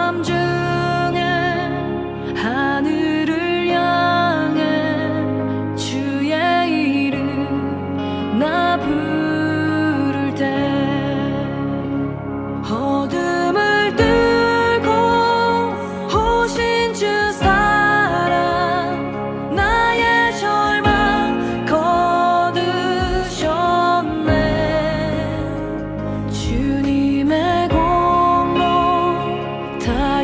밤중에 하늘을 향해 주의 이름 나 부를 때 어둠을 뚫고 오신 주 사랑 나의 절망 거두셨네. 주님의 공로 다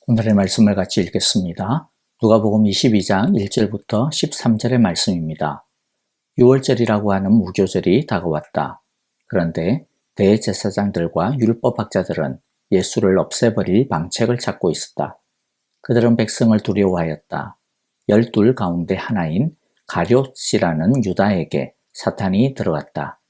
오늘의 말씀을 같이 읽겠습니다. 누가복음 22장 1절부터 13절의 말씀입니다. 유월절이라고 하는 무교절이 다가왔다. 그런데 대제사장들과 율법학자들은 예수를 없애버릴 방책을 찾고 있었다. 그들은 백성을 두려워하였다. 12 가운데 하나인 가룟이라는 유다에게 사탄이 들어갔다.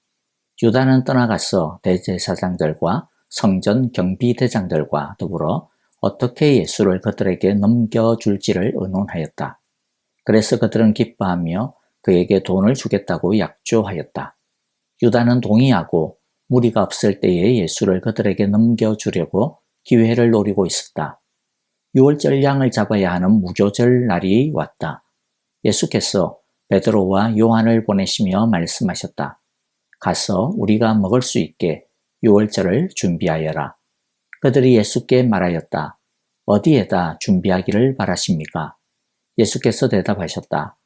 유다는 떠나가서 대제사장들과 성전 경비대장들과 더불어 어떻게 예수를 그들에게 넘겨줄지를 의논하였다. 그래서 그들은 기뻐하며 그에게 돈을 주겠다고 약조하였다. 유다는 동의하고 무리가 없을 때에 예수를 그들에게 넘겨주려고 기회를 노리고 있었다. 유월절 양을 잡아야 하는 무교절 날이 왔다. 예수께서 베드로와 요한을 보내시며 말씀하셨다. 가서 우리가 먹을 수 있게 유월절을 준비하여라. 그들이 예수께 말하였다. 어디에다 준비하기를 바라십니까? 예수께서 대답하셨다.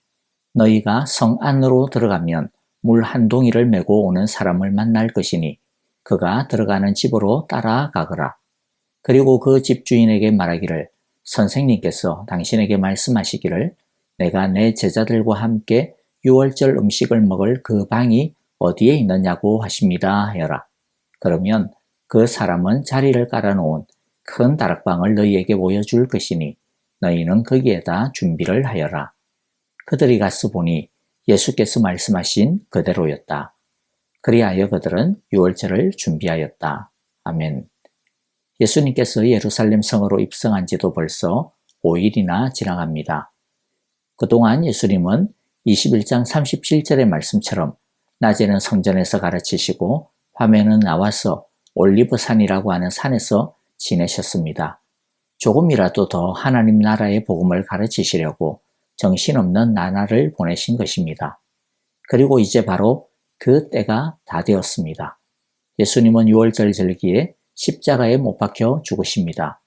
너희가 성 안으로 들어가면 물 한 동이를 메고 오는 사람을 만날 것이니 그가 들어가는 집으로 따라가거라. 그리고 그 집주인에게 말하기를 선생님께서 당신에게 말씀하시기를 내가 내 제자들과 함께 유월절 음식을 먹을 그 방이 어디에 있느냐고 하십니다 하여라. 그러면 그 사람은 자리를 깔아놓은 큰 다락방을 너희에게 보여줄 것이니 너희는 거기에다 준비를 하여라. 그들이 가서 보니 예수께서 말씀하신 그대로였다. 그리하여 그들은 유월절을 준비하였다. 아멘. 예수님께서 예루살렘 성으로 입성한 지도 벌써 5일이나 지나갑니다. 그동안 예수님은 21장 37절의 말씀처럼 낮에는 성전에서 가르치시고 밤에는 나와서 올리브산이라고 하는 산에서 지내셨습니다. 조금이라도 더 하나님 나라의 복음을 가르치시려고 정신없는 나날을 보내신 것입니다. 그리고 이제 바로 그 때가 다 되었습니다. 예수님은 유월절 절기에 십자가에 못 박혀 죽으십니다.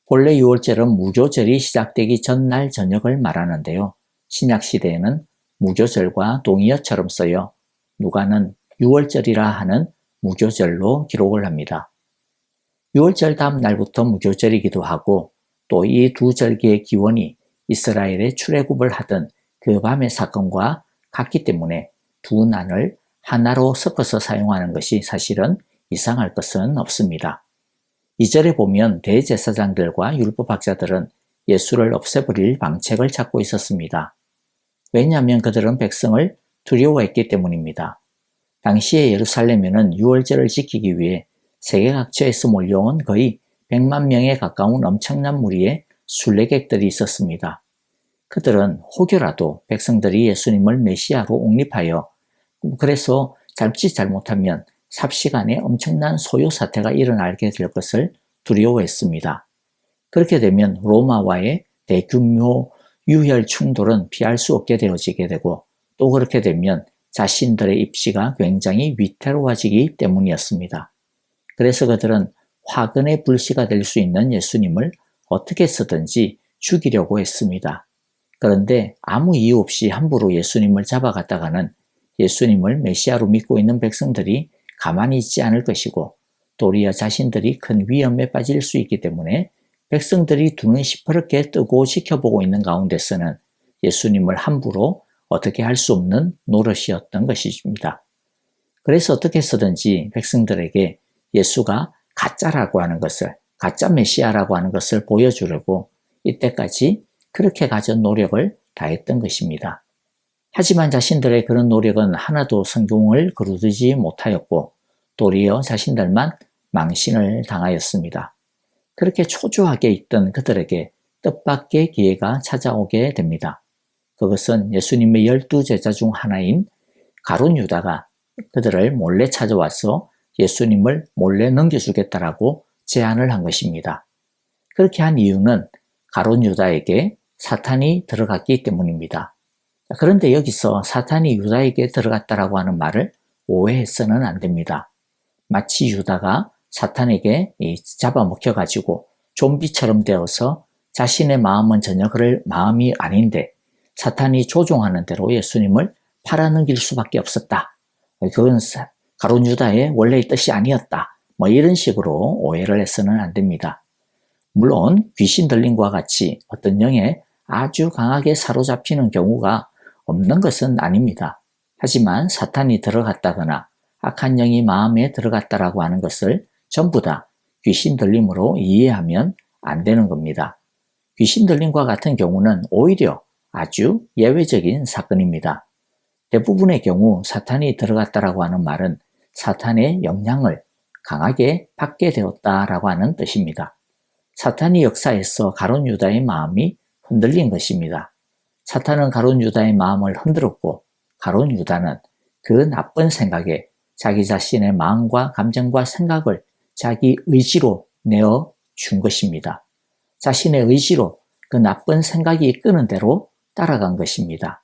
본래 유월절은 무교절이 시작되기 전날 저녁을 말하는데요. 신약시대에는 무교절과 동의어처럼 쓰여 누가는 유월절이라 하는 무교절로 기록을 합니다. 유월절 다음 날부터 무교절이기도 하고 또 이 두 절기의 기원이 이스라엘의 출애굽을 하던 그 밤의 사건과 같기 때문에 두 난을 하나로 섞어서 사용하는 것이 사실은 이상할 것은 없습니다. 2절에 보면 대제사장들과 율법학자들은 예수를 없애버릴 방책을 찾고 있었습니다. 왜냐하면 그들은 백성을 두려워했기 때문입니다. 당시의 예루살렘에는 유월절을 지키기 위해 세계 각처에서 몰려온 거의 100만 명에 가까운 엄청난 무리의 순례객들이 있었습니다. 그들은 혹여라도 백성들이 예수님을 메시아로 옹립하여 그래서 잠시 잘못하면 삽시간에 엄청난 소요 사태가 일어나게 될 것을 두려워했습니다. 그렇게 되면 로마와의 대규모 유혈 충돌은 피할 수 없게 되어지게 되고 또 그렇게 되면 자신들의 입지가 굉장히 위태로워지기 때문이었습니다. 그래서 그들은 화근의 불씨가 될 수 있는 예수님을 어떻게 해서든지 죽이려고 했습니다. 그런데 아무 이유 없이 함부로 예수님을 잡아갔다가는 예수님을 메시아로 믿고 있는 백성들이 가만히 있지 않을 것이고 도리어 자신들이 큰 위험에 빠질 수 있기 때문에 백성들이 두 눈 시퍼렇게 뜨고 지켜보고 있는 가운데서는 예수님을 함부로 어떻게 할 수 없는 노릇이었던 것입니다. 그래서 어떻게 해서든지 백성들에게 예수가 가짜라고 하는 것을, 가짜 메시아라고 하는 것을 보여주려고 이때까지 그렇게 가진 노력을 다했던 것입니다. 하지만 자신들의 그런 노력은 하나도 성공을 거두지 못하였고 도리어 자신들만 망신을 당하였습니다. 그렇게 초조하게 있던 그들에게 뜻밖의 기회가 찾아오게 됩니다. 그것은 예수님의 12제자 중 하나인 가룟 유다가 그들을 몰래 찾아와서 예수님을 몰래 넘겨주겠다라고 제안을 한 것입니다. 그렇게 한 이유는 가룟 유다에게 사탄이 들어갔기 때문입니다. 그런데 여기서 사탄이 유다에게 들어갔다라고 하는 말을 오해해서는 안 됩니다. 마치 유다가 사탄에게 잡아먹혀가지고 좀비처럼 되어서 자신의 마음은 전혀 그럴 마음이 아닌데 사탄이 조종하는 대로 예수님을 팔아넘길 수밖에 없었다. 그건 가룟 유다의 원래의 뜻이 아니었다. 이런 식으로 오해를 해서는 안 됩니다. 물론 귀신 들림과 같이 어떤 영에 아주 강하게 사로잡히는 경우가 없는 것은 아닙니다. 하지만 사탄이 들어갔다거나 악한 영이 마음에 들어갔다라고 하는 것을 전부 다 귀신 들림으로 이해하면 안 되는 겁니다. 귀신 들림과 같은 경우는 오히려 아주 예외적인 사건입니다. 대부분의 경우 사탄이 들어갔다라고 하는 말은 사탄의 영향을 강하게 받게 되었다라고 하는 뜻입니다. 사탄이 역사에서 가룟 유다의 마음이 흔들린 것입니다. 사탄은 가룟 유다의 마음을 흔들었고 가룟 유다는 그 나쁜 생각에 자기 자신의 마음과 감정과 생각을 자기 의지로 내어 준 것입니다. 자신의 의지로 그 나쁜 생각이 이끄는 대로 따라간 것입니다.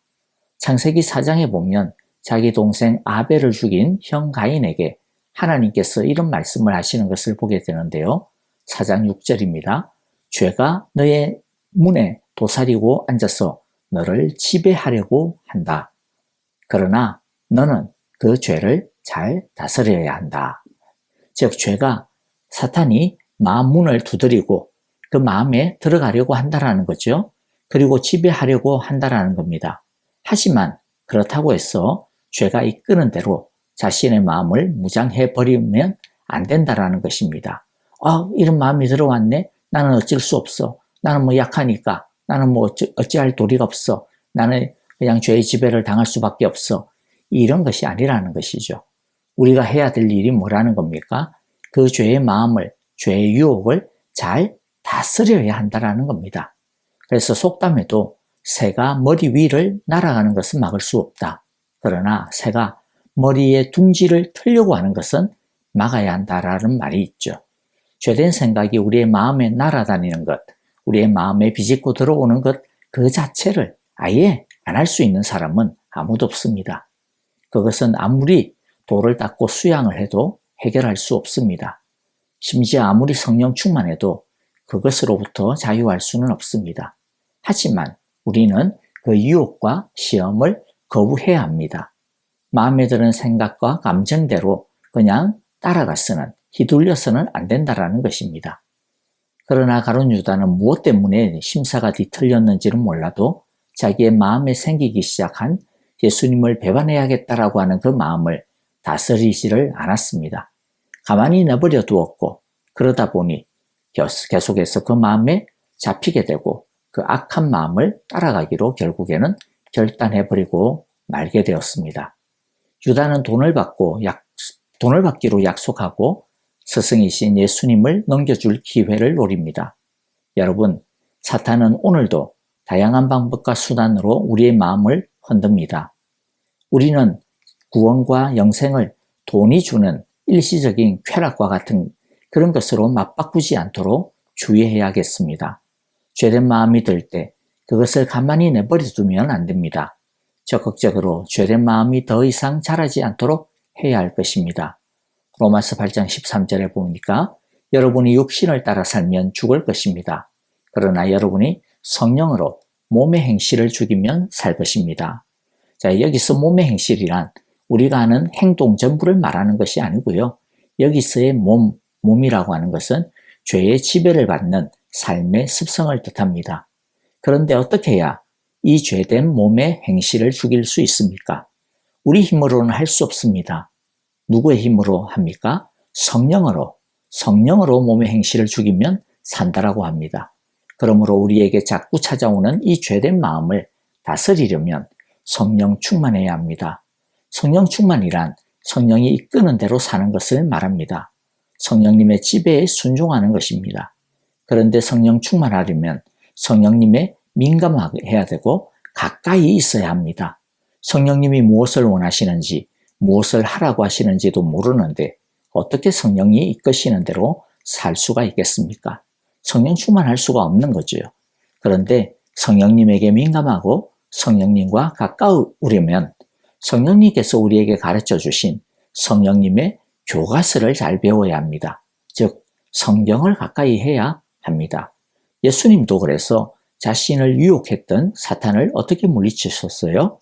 창세기 4장에 보면 자기 동생 아벨을 죽인 형 가인에게 하나님께서 이런 말씀을 하시는 것을 보게 되는데요. 4장 6절입니다. 죄가 너의 문에 도사리고 앉아서 너를 지배하려고 한다. 그러나 너는 그 죄를 잘 다스려야 한다. 즉 죄가 사탄이 마음 문을 두드리고 그 마음에 들어가려고 한다라는 거죠. 그리고 지배하려고 한다라는 겁니다. 하지만 그렇다고 해서 죄가 이끄는 대로 자신의 마음을 무장해 버리면 안 된다라는 것입니다. 이런 마음이 들어왔네? 나는 어쩔 수 없어. 나는 뭐 약하니까. 나는 뭐 어찌할 도리가 없어. 나는 그냥 죄의 지배를 당할 수밖에 없어. 이런 것이 아니라는 것이죠. 우리가 해야 될 일이 뭐라는 겁니까? 그 죄의 마음을, 죄의 유혹을 잘 다스려야 한다라는 겁니다. 그래서 속담에도 새가 머리 위를 날아가는 것은 막을 수 없다. 그러나 새가 머리의 둥지를 틀려고 하는 것은 막아야 한다라는 말이 있죠. 죄된 생각이 우리의 마음에 날아다니는 것, 우리의 마음에 비집고 들어오는 것 그 자체를 아예 안 할 수 있는 사람은 아무도 없습니다. 그것은 아무리 돌을 닦고 수양을 해도 해결할 수 없습니다. 심지어 아무리 성령 충만해도 그것으로부터 자유할 수는 없습니다. 하지만 우리는 그 유혹과 시험을 거부해야 합니다. 마음에 드는 생각과 감정대로 그냥 따라가서는, 휘둘려서는 안 된다라는 것입니다. 그러나 가룟 유다는 무엇 때문에 심사가 뒤틀렸는지는 몰라도 자기의 마음에 생기기 시작한 예수님을 배반해야겠다라고 하는 그 마음을 다스리지를 않았습니다. 가만히 내버려 두었고 그러다 보니 계속해서 그 마음에 잡히게 되고 그 악한 마음을 따라가기로 결국에는 결단해버리고 말게 되었습니다. 유다는 돈을 받기로 약속하고 스승이신 예수님을 넘겨줄 기회를 노립니다. 여러분, 사탄은 오늘도 다양한 방법과 수단으로 우리의 마음을 흔듭니다. 우리는 구원과 영생을 돈이 주는 일시적인 쾌락과 같은 그런 것으로 맞바꾸지 않도록 주의해야겠습니다. 죄된 마음이 들 때 그것을 가만히 내버려 두면 안 됩니다. 적극적으로 죄된 마음이 더 이상 자라지 않도록 해야 할 것입니다. 로마서 8장 13절에 보니까 여러분이 육신을 따라 살면 죽을 것입니다. 그러나 여러분이 성령으로 몸의 행실을 죽이면 살 것입니다. 자, 여기서 몸의 행실이란 우리가 하는 행동 전부를 말하는 것이 아니고요. 여기서의 몸이라고 하는 것은 죄의 지배를 받는 삶의 습성을 뜻합니다. 그런데 어떻게 해야 이 죄된 몸의 행실을 죽일 수 있습니까? 우리 힘으로는 할 수 없습니다. 누구의 힘으로 합니까? 성령으로 몸의 행실을 죽이면 산다라고 합니다. 그러므로 우리에게 자꾸 찾아오는 이 죄된 마음을 다스리려면 성령 충만해야 합니다. 성령 충만이란 성령이 이끄는 대로 사는 것을 말합니다. 성령님의 지배에 순종하는 것입니다. 그런데 성령 충만하려면 성령님의 민감해야 되고 가까이 있어야 합니다. 성령님이 무엇을 원하시는지, 무엇을 하라고 하시는지도 모르는데 어떻게 성령이 이끄시는 대로 살 수가 있겠습니까? 성령 충만할 수가 없는 거죠. 그런데 성령님에게 민감하고 성령님과 가까우려면 성령님께서 우리에게 가르쳐 주신 성령님의 교과서를 잘 배워야 합니다. 즉 성경을 가까이 해야 합니다. 예수님도 그래서 자신을 유혹했던 사탄을 어떻게 물리치셨어요?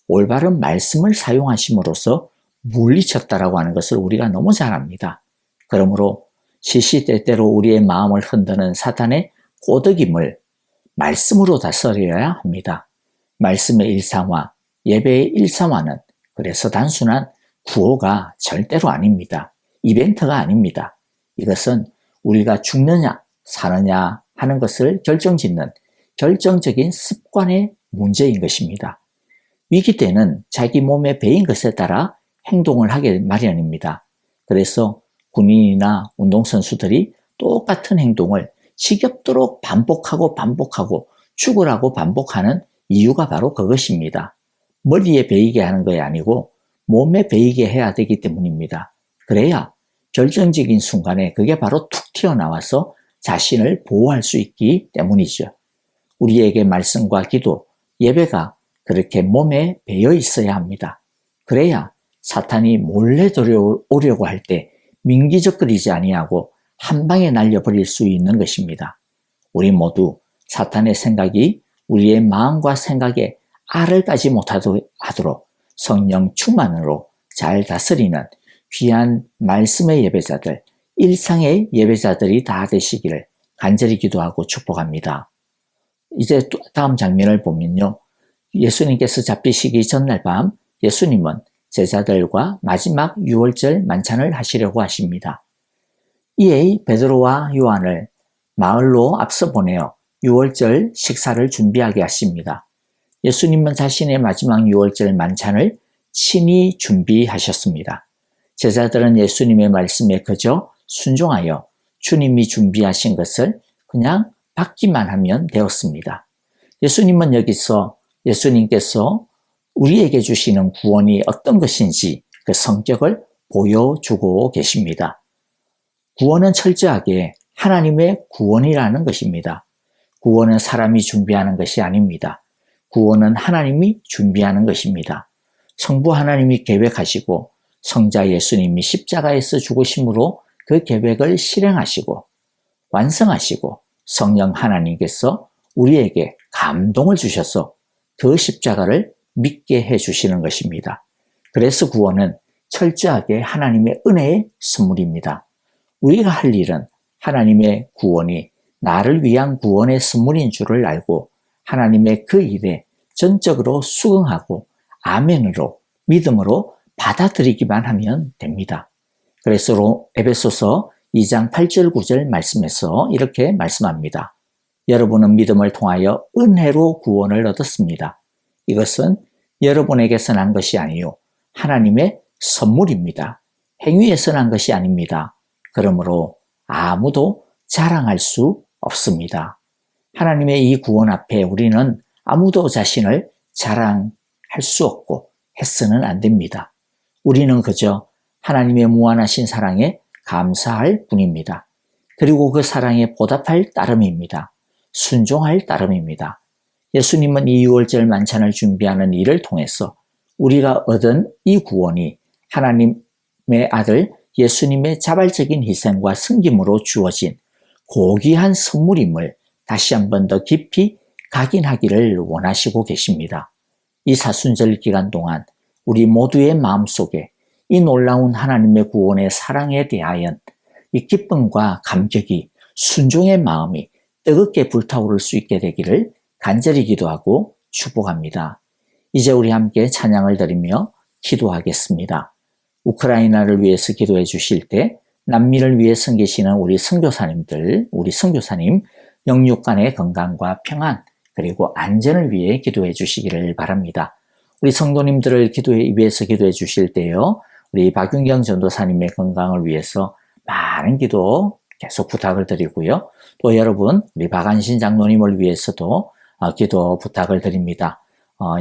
올바른 말씀을 사용하심으로써 물리쳤다라고 하는 것을 우리가 너무 잘 압니다. 그러므로 시시때때로 우리의 마음을 흔드는 사탄의 꼬드김을 말씀으로 다스려야 합니다. 말씀의 일상화, 예배의 일상화는 그래서 단순한 구호가 절대로 아닙니다. 이벤트가 아닙니다. 이것은 우리가 죽느냐 사느냐 하는 것을 결정짓는 결정적인 습관의 문제인 것입니다. 위기 때는 자기 몸에 배인 것에 따라 행동을 하게 마련입니다. 그래서 군인이나 운동선수들이 똑같은 행동을 지겹도록 반복하고 죽으라고 반복하는 이유가 바로 그것입니다. 머리에 베이게 하는 것이 아니고 몸에 베이게 해야 되기 때문입니다. 그래야 결정적인 순간에 그게 바로 툭 튀어나와서 자신을 보호할 수 있기 때문이죠. 우리에게 말씀과 기도, 예배가 그렇게 몸에 배어 있어야 합니다. 그래야 사탄이 몰래 들어오려고 할 때 민기적거리지 아니하고 한 방에 날려버릴 수 있는 것입니다. 우리 모두 사탄의 생각이 우리의 마음과 생각에 알을 까지 못하도록 성령 충만으로 잘 다스리는 귀한 말씀의 예배자들, 일상의 예배자들이 다 되시기를 간절히 기도하고 축복합니다. 이제 다음 장면을 보면요. 예수님께서 잡히시기 전날 밤 예수님은 제자들과 마지막 유월절 만찬을 하시려고 하십니다. 이에 베드로와 요한을 마을로 앞서 보내어 유월절 식사를 준비하게 하십니다. 예수님은 자신의 마지막 유월절 만찬을 친히 준비하셨습니다. 제자들은 예수님의 말씀에 그저 순종하여 주님이 준비하신 것을 그냥 받기만 하면 되었습니다. 예수님은 여기서 예수님께서 우리에게 주시는 구원이 어떤 것인지 그 성격을 보여주고 계십니다. 구원은 철저하게 하나님의 구원이라는 것입니다. 구원은 사람이 준비하는 것이 아닙니다. 구원은 하나님이 준비하는 것입니다. 성부 하나님이 계획하시고 성자 예수님이 십자가에서 죽으심으로 그 계획을 실행하시고 완성하시고 성령 하나님께서 우리에게 감동을 주셔서 그 십자가를 믿게 해주시는 것입니다. 그래서 구원은 철저하게 하나님의 은혜의 선물입니다. 우리가 할 일은 하나님의 구원이 나를 위한 구원의 선물인 줄을 알고 하나님의 그 일에 전적으로 수긍하고 아멘으로 믿음으로 받아들이기만 하면 됩니다. 그래서 에베소서 2장 8절 9절 말씀에서 이렇게 말씀합니다. 여러분은 믿음을 통하여 은혜로 구원을 얻었습니다. 이것은 여러분에게서 난 것이 아니요 하나님의 선물입니다. 행위에서 난 것이 아닙니다. 그러므로 아무도 자랑할 수 없습니다. 하나님의 이 구원 앞에 우리는 아무도 자신을 자랑할 수 없고 해서는 안 됩니다. 우리는 그저 하나님의 무한하신 사랑에 감사할 뿐입니다. 그리고 그 사랑에 보답할 따름입니다. 순종할 따름입니다. 예수님은 이 유월절 만찬을 준비하는 일을 통해서 우리가 얻은 이 구원이 하나님의 아들 예수님의 자발적인 희생과 승김으로 주어진 고귀한 선물임을 다시 한 번 더 깊이 각인하기를 원하시고 계십니다. 이 사순절 기간 동안 우리 모두의 마음속에 이 놀라운 하나님의 구원의 사랑에 대하여 이 기쁨과 감격이 순종의 마음이 뜨겁게 불타오를 수 있게 되기를 간절히 기도하고 축복합니다. 이제 우리 함께 찬양을 드리며 기도하겠습니다. 우크라이나를 위해서 기도해 주실 때 난민을 위해 섬기시는 우리 선교사님들, 우리 선교사님 영육 간의 건강과 평안 그리고 안전을 위해 기도해 주시기를 바랍니다. 우리 성도님들을 위해서 기도해 주실 때요. 우리 박윤경 전도사님의 건강을 위해서 많은 기도 계속 부탁을 드리고요. 또 여러분 우리 박안신 장로님을 위해서도 기도 부탁을 드립니다.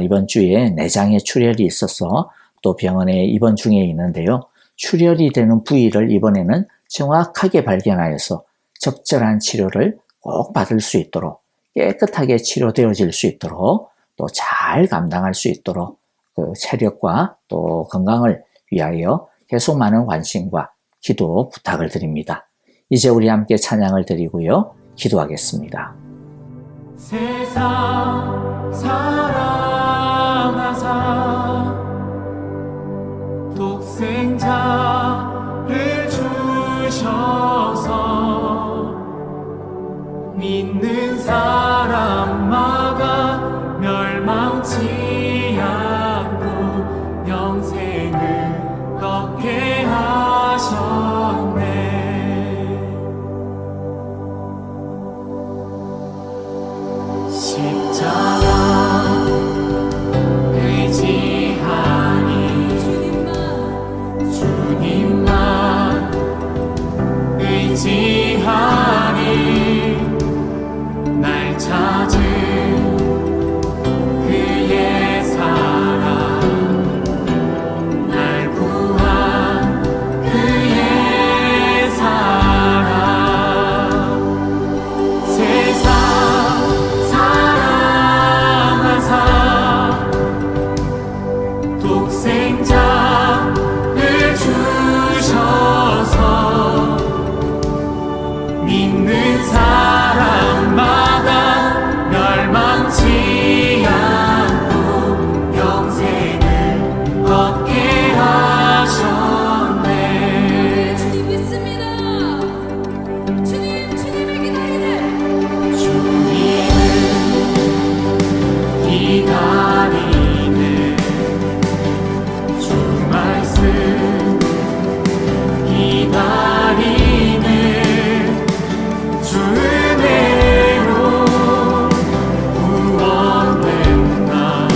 이번 주에 내장에 출혈이 있어서 또 병원에 입원 중에 있는데요. 출혈이 되는 부위를 이번에는 정확하게 발견하여서 적절한 치료를 꼭 받을 수 있도록 깨끗하게 치료되어질 수 있도록 또 잘 감당할 수 있도록 그 체력과 또 건강을 위하여 계속 많은 관심과 기도 부탁을 드립니다. 이제 우리 함께 찬양을 드리고요. 기도하겠습니다. 세상 사랑하사 독생자를 주셔서 의지하니 날 찾은 그의 사랑 날 구한 그의 사랑 세상 사랑하사 독생자를 주셔서 믿는 사람마다 멸망치 않고 영생을 얻게 하셨네. 주님 믿습니다. 주님을 기다리네. 주님을 기다리네. 주 말씀 기다리네. 주 은혜로 구원된 나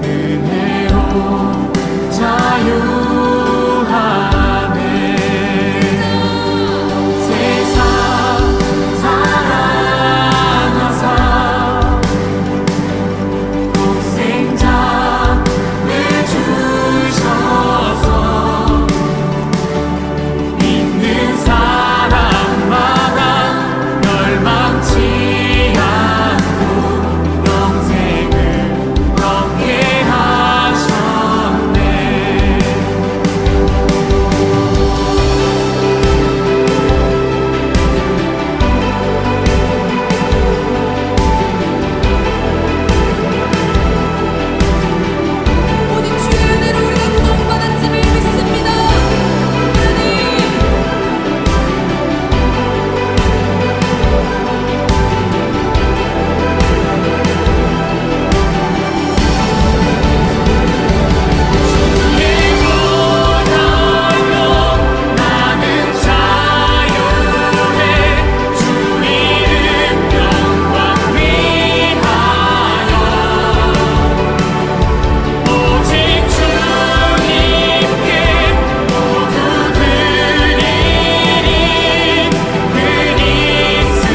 은혜로 자유하네. 세상 사랑하사 독생자를 주셔서 믿는 사람마다 멸망치 않고 영생을 얻게 하셨네. 오직 주의 은혜로 우리가 구원받았음을 믿습니다. 하나님. 나는 자유해. 주 이름 영광 위하여 오직 주님께 모두 드리리. 그리스도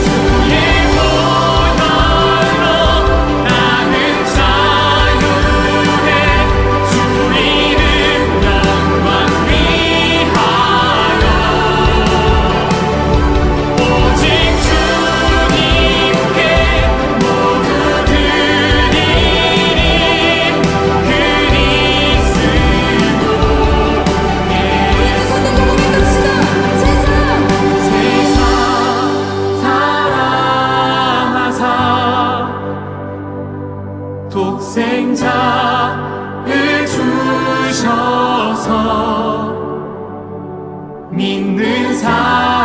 주의 보혈로 나는 자유해. 주 이름 영광 위하여 오직 주님께 모두 드리리. 세상 사랑하사 독생자를 주셔서 믿는 사람